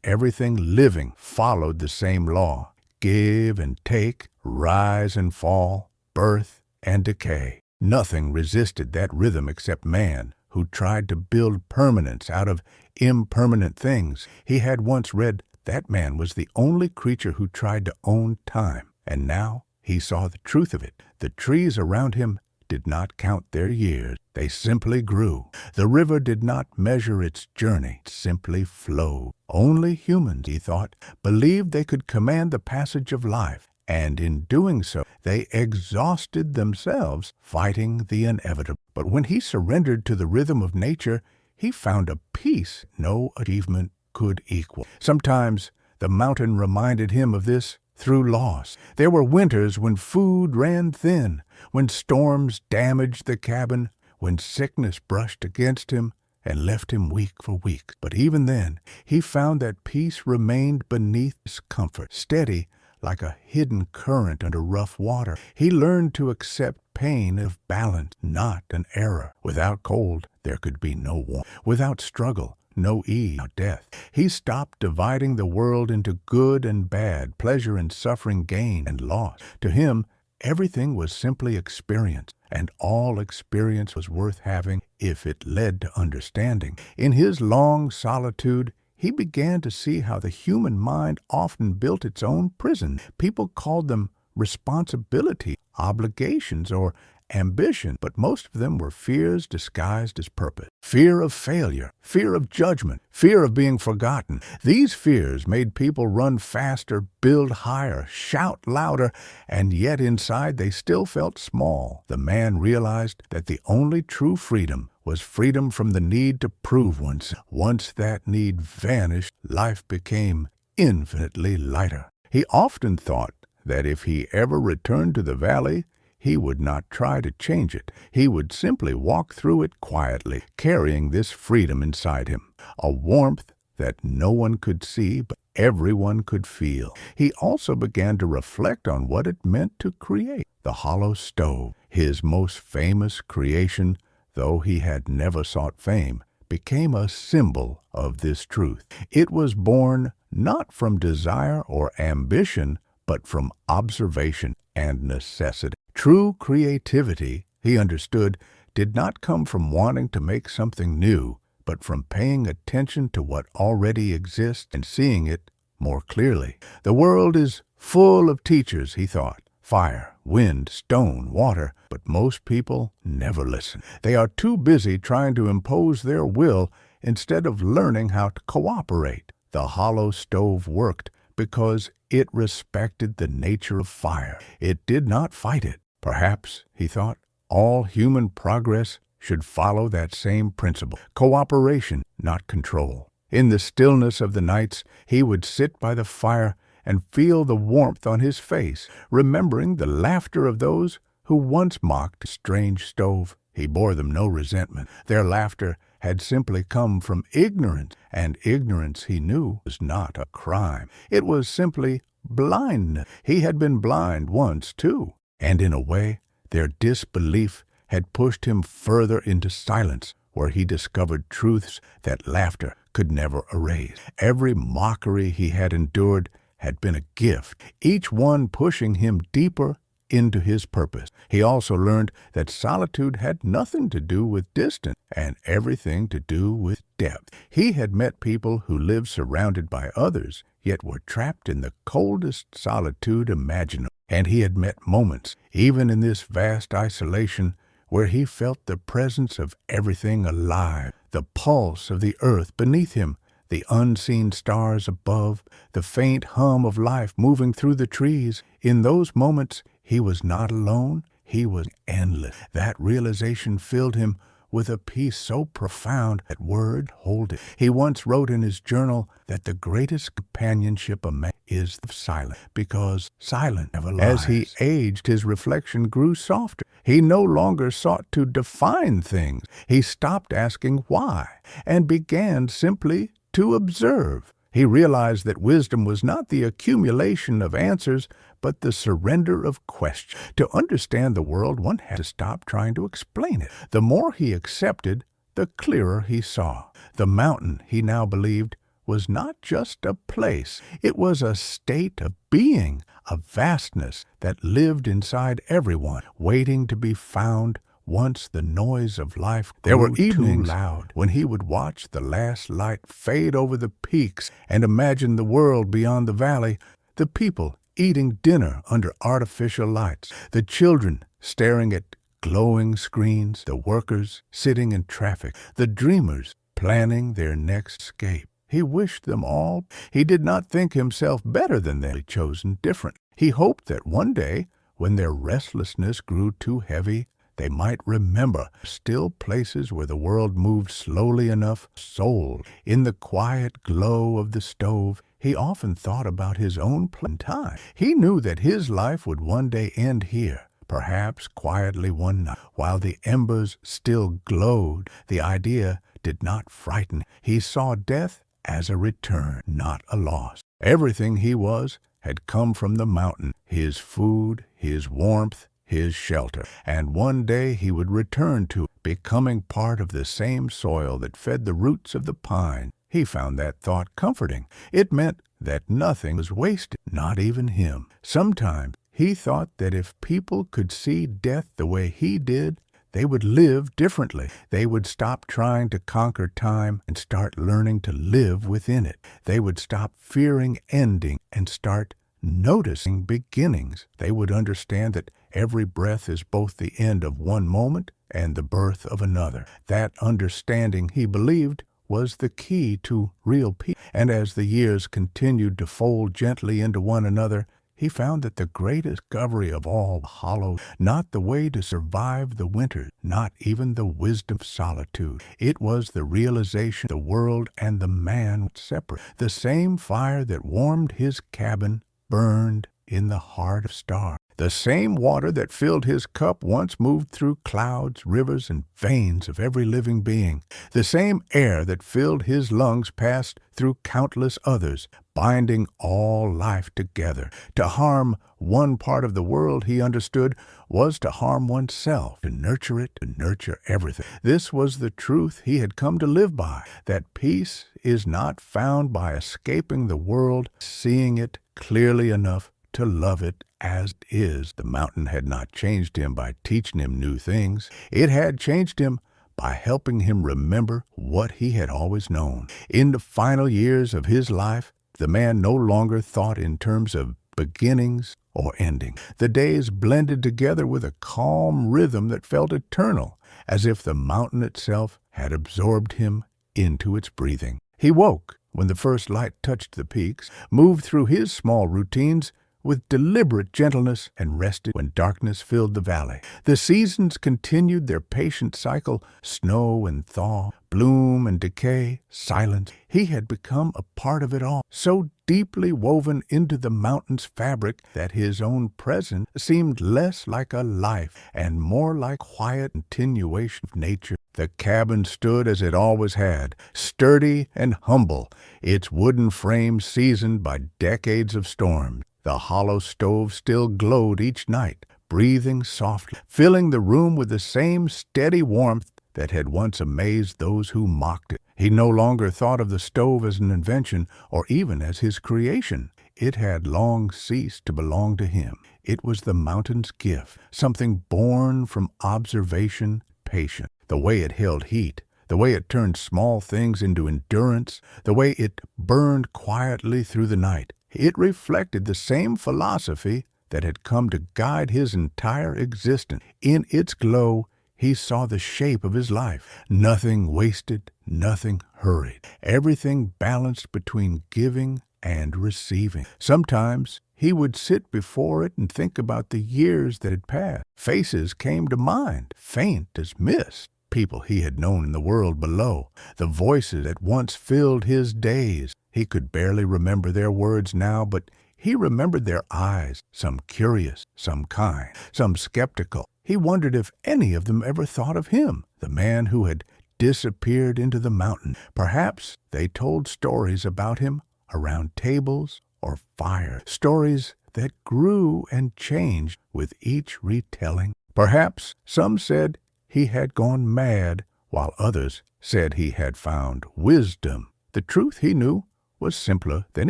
everything living followed the same law: give and take, rise and fall, birth and decay. Nothing resisted that rhythm except man, who tried to build permanence out of impermanent things. He had once read that man was the only creature who tried to own time, and now he saw the truth of it. The trees around him did not count their years. They simply grew. The river did not measure its journey. It simply flowed. Only humans, he thought, believed they could command the passage of life, and in doing so, they exhausted themselves fighting the inevitable. But when he surrendered to the rhythm of nature, he found a peace no achievement could equal. Sometimes the mountain reminded him of this through loss. There were winters when food ran thin, when storms damaged the cabin, when sickness brushed against him and left him weak for weeks. But even then, he found that peace remained beneath his comfort, steady like a hidden current under rough water. He learned to accept pain of balance, not an error. Without cold, there could be no warmth. Without struggle, no ease, no death. He stopped dividing the world into good and bad, pleasure and suffering, gain and loss. To him, Everything was simply experience, and all experience was worth having if it led to understanding. In his long solitude, he began to see how the human mind often built its own prison. People called them responsibility, obligations, or ambition, but most of them were fears disguised as purpose. Fear of failure, fear of judgment, fear of being forgotten. These fears made people run faster, build higher, shout louder, and yet inside they still felt small. The man realized that the only true freedom was freedom from the need to prove oneself. Once that need vanished, life became infinitely lighter. He often thought that if he ever returned to the valley, he would not try to change it. He would simply walk through it quietly, carrying this freedom inside him, a warmth that no one could see but everyone could feel. He also began to reflect on what it meant to create the hollow stove. His most famous creation, though he had never sought fame, became a symbol of this truth. It was born not from desire or ambition, but from observation and necessity. True creativity, he understood, did not come from wanting to make something new, but from paying attention to what already exists and seeing it more clearly. The world is full of teachers, he thought. Fire, wind, stone, water, but most people never listen. They are too busy trying to impose their will instead of learning how to cooperate. The hollow stove worked because it respected the nature of fire. It did not fight it. Perhaps, he thought, all human progress should follow that same principle. Cooperation, not control. In the stillness of the nights, he would sit by the fire and feel the warmth on his face, remembering the laughter of those who once mocked a strange stove. He bore them no resentment. Their laughter had simply come from ignorance, and ignorance, he knew, was not a crime. It was simply blindness. He had been blind once, too, and in a way, their disbelief had pushed him further into silence, where he discovered truths that laughter could never erase. Every mockery he had endured had been a gift, each one pushing him deeper into his purpose. He also learned that solitude had nothing to do with distance and everything to do with depth. He had met people who lived surrounded by others, yet were trapped in the coldest solitude imaginable. And he had met moments, even in this vast isolation, where he felt the presence of everything alive, the pulse of the earth beneath him, the unseen stars above, the faint hum of life moving through the trees. In those moments, he was not alone, he was endless. That realization filled him with a peace so profound that words hold it. He once wrote in his journal that the greatest companionship a man is the silent, because silence never lies. As he aged, his reflection grew softer. He no longer sought to define things. He stopped asking why and began simply to observe. He realized that wisdom was not the accumulation of answers, but the surrender of questions. To understand the world, one had to stop trying to explain it. The more he accepted, the clearer he saw. The mountain, he now believed, was not just a place. It was a state of being, a vastness that lived inside everyone, waiting to be found once the noise of life grew. There were evenings too loud when he would watch the last light fade over the peaks and imagine the world beyond the valley, the people eating dinner under artificial lights, the children staring at glowing screens, the workers sitting in traffic, the dreamers planning their next escape. He wished them all. He did not think himself better than them. He chosen different. He hoped that one day, when their restlessness grew too heavy, they might remember still places where the world moved slowly enough. Soul. In the quiet glow of the stove, he often thought about his own time. He knew that his life would one day end here, perhaps quietly one night. While the embers still glowed, the idea did not frighten. He saw death as a return, not a loss. Everything he was had come from the mountain, his food, his warmth, his shelter, and one day he would return to it, becoming part of the same soil that fed the roots of the pine. He found that thought comforting. It meant that nothing was wasted, not even him. Sometimes He thought that if people could see death the way he did, they would live differently. They would stop trying to conquer time and start learning to live within it. They would stop fearing ending and start noticing beginnings. They would understand that every breath is both the end of one moment and the birth of another. That understanding, he believed, was the key to real peace. And as the years continued to fold gently into one another, he found that the great discovery of all hollow, not the way to survive the winter, not even the wisdom of solitude. It was the realization the world and the man were separate. The same fire that warmed his cabin burned in the heart of stars. The same water that filled his cup once moved through clouds, rivers, and veins of every living being. The same air that filled his lungs passed through countless others, binding all life together. To harm one part of the world, he understood, was to harm oneself. To nurture it, to nurture everything. This was the truth he had come to live by, that peace is not found by escaping the world, seeing it clearly enough to love it as it is. The mountain had not changed him by teaching him new things. It had changed him by helping him remember what he had always known. In the final years of his life, the man no longer thought in terms of beginnings or ending. The days blended together with a calm rhythm that felt eternal, as if the mountain itself had absorbed him into its breathing. He woke when the first light touched the peaks, moved through his small routines with deliberate gentleness, and rested when darkness filled the valley. The seasons continued their patient cycle, snow and thaw, bloom and decay, silence. He had become a part of it all, so deeply woven into the mountain's fabric that his own presence seemed less like a life and more like quiet continuation of nature. The cabin stood as it always had, sturdy and humble, its wooden frame seasoned by decades of storms. The hollow stove still glowed each night, breathing softly, filling the room with the same steady warmth that had once amazed those who mocked it. He no longer thought of the stove as an invention or even as his creation. It had long ceased to belong to him. It was the mountain's gift, something born from observation, patience. The way it held heat, the way it turned small things into endurance, the way it burned quietly through the night. It reflected the same philosophy that had come to guide his entire existence. In its glow, he saw the shape of his life. Nothing wasted, nothing hurried. Everything balanced between giving and receiving. Sometimes he would sit before it and think about the years that had passed. Faces came to mind, faint as mist. People he had known in the world below, the voices that once filled his days. He could barely remember their words now, but he remembered their eyes, some curious, some kind, some skeptical. He wondered if any of them ever thought of him, the man who had disappeared into the mountain. Perhaps they told stories about him around tables or fire, stories that grew and changed with each retelling. Perhaps some said he had gone mad, while others said he had found wisdom. The truth, he knew, was simpler than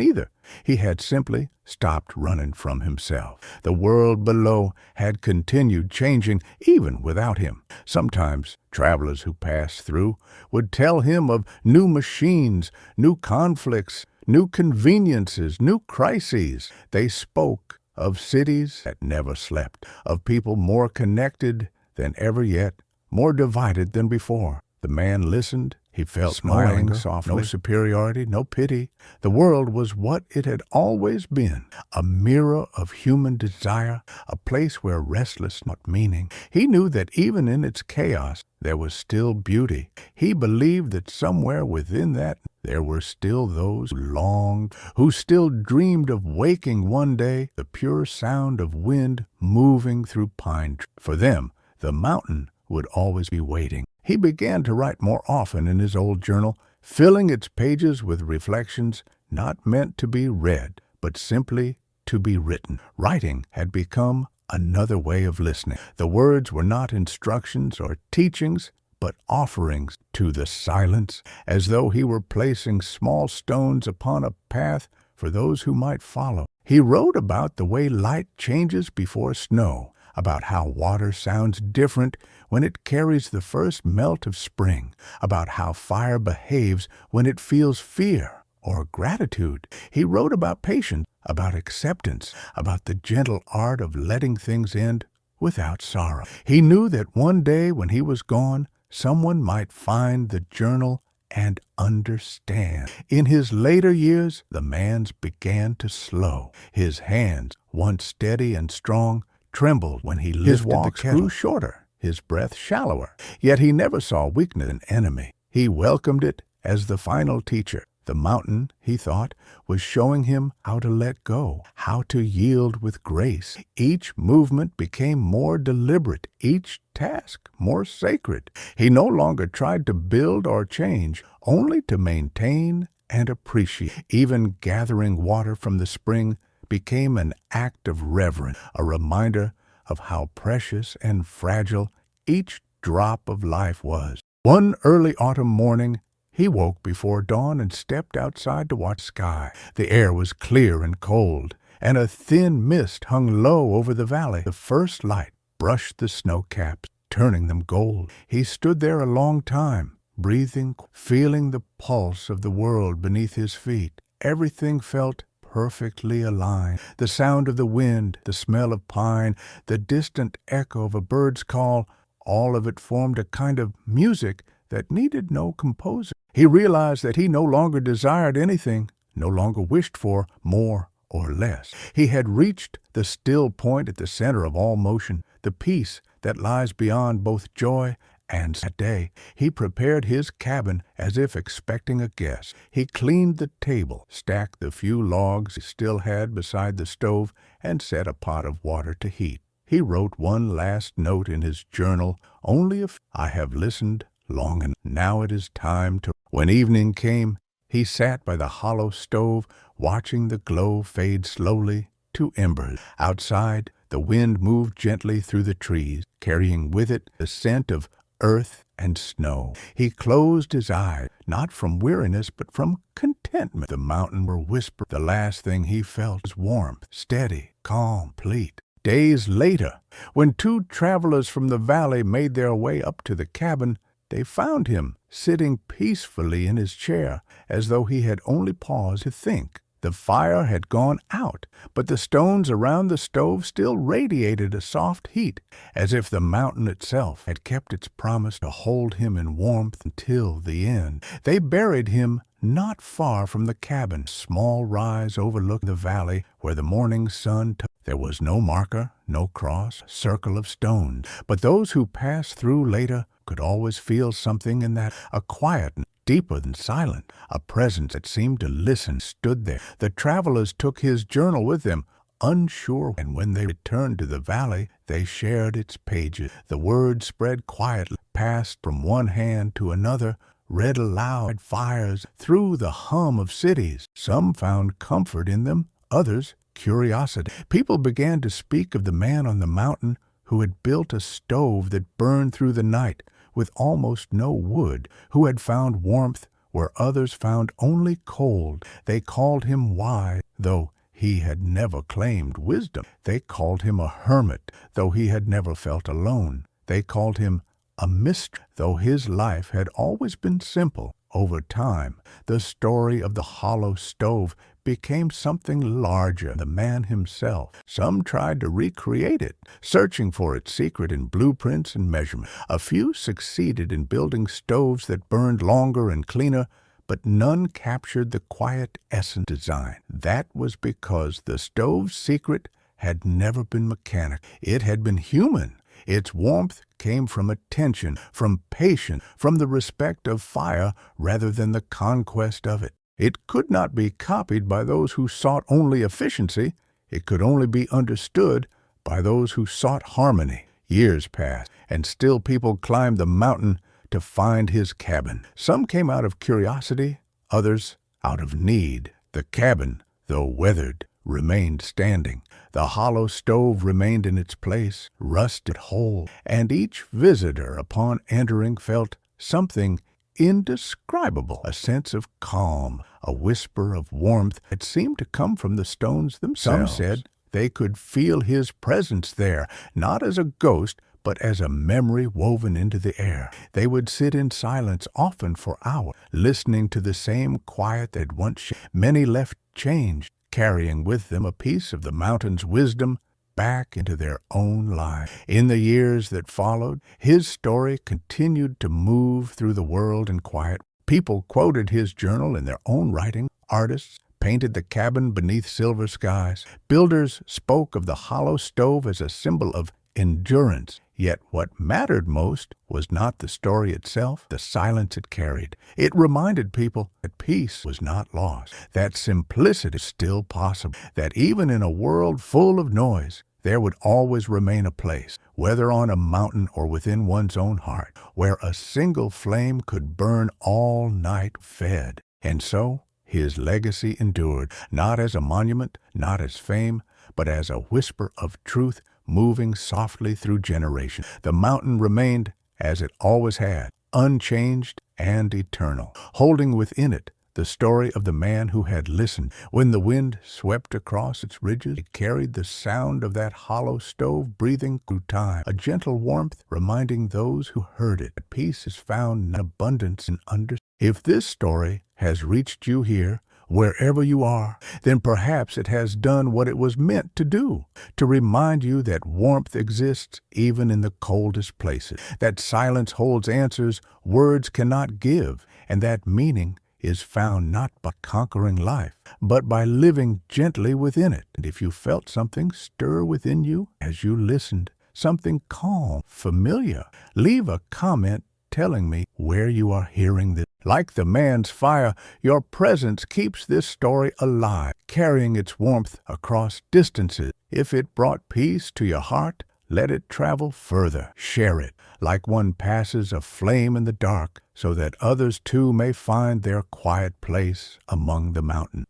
either. He had simply stopped running from himself. The world below had continued changing even without him. Sometimes travelers who passed through would tell him of new machines, new conflicts, new conveniences, new crises. They spoke of cities that never slept, of people more connected than ever yet, more divided than before. The man listened. He felt no anger, softly, no superiority, no pity. The world was what it had always been, a mirror of human desire, a place where restlessness not meaning. He knew that even in its chaos, there was still beauty. He believed that somewhere within that, there were still those who longed, who still dreamed of waking one day, the pure sound of wind moving through pine trees. For them, the mountain would always be waiting. He began to write more often in his old journal, filling its pages with reflections not meant to be read, but simply to be written. Writing had become another way of listening. The words were not instructions or teachings, but offerings to the silence, as though he were placing small stones upon a path for those who might follow. He wrote about the way light changes before snow, about how water sounds different when it carries the first melt of spring, about how fire behaves when it feels fear or gratitude. He wrote about patience, about acceptance, about the gentle art of letting things end without sorrow. He knew that one day when he was gone, someone might find the journal and understand. In his later years, the man began to slow. His hands, once steady and strong, trembled when he lifted his walks the kettle. Grew shorter, his breath shallower. Yet he never saw weakness an enemy. He welcomed it as the final teacher. The mountain, he thought, was showing him how to let go, how to yield with grace. Each movement became more deliberate, each task more sacred. He no longer tried to build or change, only to maintain and appreciate. Even gathering water from the spring became an act of reverence, a reminder of how precious and fragile each drop of life was. One early autumn morning, he woke before dawn and stepped outside to watch the sky. The air was clear and cold, and a thin mist hung low over the valley. The first light brushed the snow caps, turning them gold. He stood there a long time, breathing, feeling the pulse of the world beneath his feet. Everything felt perfectly aligned. The sound of the wind, the smell of pine, the distant echo of a bird's call, all of it formed a kind of music that needed no composer. He realized that he no longer desired anything, no longer wished for more or less. He had reached the still point at the center of all motion, the peace that lies beyond both joy and that day. He prepared his cabin as if expecting a guest. He cleaned the table, stacked the few logs he still had beside the stove, and set a pot of water to heat. He wrote one last note in his journal, only if I have listened long and now it is time to. When evening came, he sat by the hollow stove, watching the glow fade slowly to embers. Outside, the wind moved gently through the trees, carrying with it the scent of earth and snow. He closed his eyes, not from weariness, but from contentment. The mountains were whispering. The last thing he felt was warmth, steady, calm, complete. Days later, when two travelers from the valley made their way up to the cabin, they found him sitting peacefully in his chair, as though he had only paused to think. The fire had gone out, but the stones around the stove still radiated a soft heat, as if the mountain itself had kept its promise to hold him in warmth until the end. They buried him not far from the cabin. A small rise overlooked the valley where the morning sun took. There was no marker, no cross, circle of stones, but those who passed through later could always feel something in that, a quiet deeper than silent, a presence that seemed to listen stood there. The travelers took his journal with them, unsure, and when they returned to the valley, they shared its pages. The words spread quietly, passed from one hand to another, read aloud fires through the hum of cities. Some found comfort in them, others curiosity. People began to speak of the man on the mountain who had built a stove that burned through the night with almost no wood, who had found warmth where others found only cold. They called him wise, though he had never claimed wisdom. They called him a hermit, though he had never felt alone. They called him a mystery, though his life had always been simple. Over time, the story of the hollow stove became something larger than the man himself. Some tried to recreate it, searching for its secret in blueprints and measurements. A few succeeded in building stoves that burned longer and cleaner, but none captured the quiet essence design. That was because the stove's secret had never been mechanical. It had been human. Its warmth came from attention, from patience, from the respect of fire rather than the conquest of it. It could not be copied by those who sought only efficiency. It could only be understood by those who sought harmony. Years passed, and still people climbed the mountain to find his cabin. Some came out of curiosity, others out of need. The cabin, though weathered, remained standing. The hollow stove remained in its place, rusted whole, and each visitor upon entering felt something indescribable, a sense of calm, a whisper of warmth that seemed to come from the stones themselves. Some said they could feel his presence there, not as a ghost, but as a memory woven into the air. They would sit in silence, often for hours, listening to the same quiet they'd once shared. Many left changed, carrying with them a piece of the mountain's wisdom back into their own lives. In the years that followed, his story continued to move through the world in quiet. People quoted his journal in their own writing. Artists painted the cabin beneath silver skies. Builders spoke of the hollow stove as a symbol of endurance. Yet what mattered most was not the story itself, the silence it carried. It reminded people that peace was not lost, that simplicity is still possible, that even in a world full of noise, there would always remain a place, whether on a mountain or within one's own heart, where a single flame could burn all night fed. And so, his legacy endured, not as a monument, not as fame, but as a whisper of truth moving softly through generations. The mountain remained, as it always had, unchanged and eternal, holding within it the story of the man who had listened. When the wind swept across its ridges, it carried the sound of that hollow stove breathing through time, a gentle warmth reminding those who heard it that peace is found in abundance and understanding. If this story has reached you here, wherever you are, then perhaps it has done what it was meant to do, to remind you that warmth exists even in the coldest places, that silence holds answers words cannot give, and that meaning is found not by conquering life, but by living gently within it. And if you felt something stir within you as you listened, something calm, familiar, leave a comment telling me where you are hearing this. Like the man's fire, your presence keeps this story alive, carrying its warmth across distances. If it brought peace to your heart, let it travel further. Share it, like one passes a flame in the dark, so that others too may find their quiet place among the mountains.